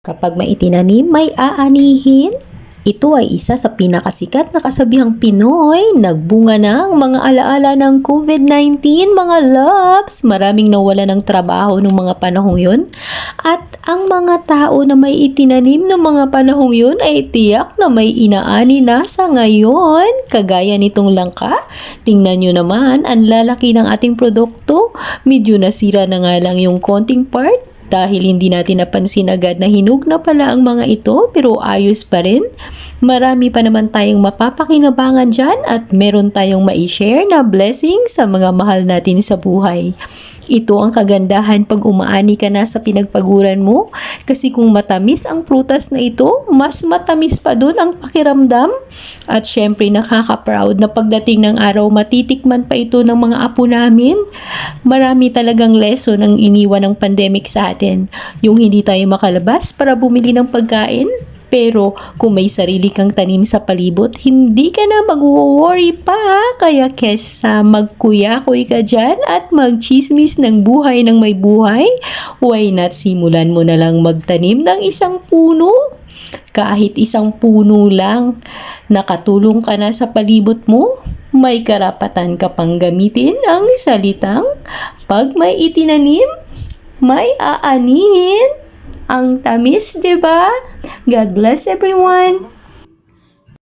Kapag may itinanim, may aanihin. Ito ay isa sa pinakasikat na kasabihang Pinoy. Nagbunga na ang mga alaala ng COVID-19, mga loves. Maraming nawala ng trabaho noong mga panahong yun. At ang mga tao na may itinanim noong mga panahong yun ay tiyak na may inaani na sa ngayon. Kagaya nitong langka. Tingnan nyo naman, ang lalaki ng ating produkto. Medyo nasira na nga lang yung konting part. Dahil hindi natin napansin agad na hinug na pala ang mga ito, pero ayos pa rin. Marami pa naman tayong mapapakinabangan dyan at meron tayong ma-share na blessing sa mga mahal natin sa buhay. Ito ang kagandahan pag umaani ka na sa pinagpaguran mo. Kasi kung matamis ang prutas na ito, mas matamis pa dun ang pakiramdam. At syempre nakaka-proud na pagdating ng araw matitikman pa ito ng mga apo namin. Marami talagang lesson ang iniwan ng pandemic sa atin. Yung hindi tayo makalabas para bumili ng pagkain. Pero kung may sarili kang tanim sa palibot, hindi ka na mag-worry pa. Kaya kesa magkuya-kuy ka dyan at magchismis ng buhay ng may buhay, why not simulan mo na lang magtanim ng isang puno? Kahit isang puno lang, nakatulong ka na sa palibot mo, may karapatan ka pang gamitin ang salitang pag may itinanim, may aanihin. Ang tamis, 'di ba? God bless everyone.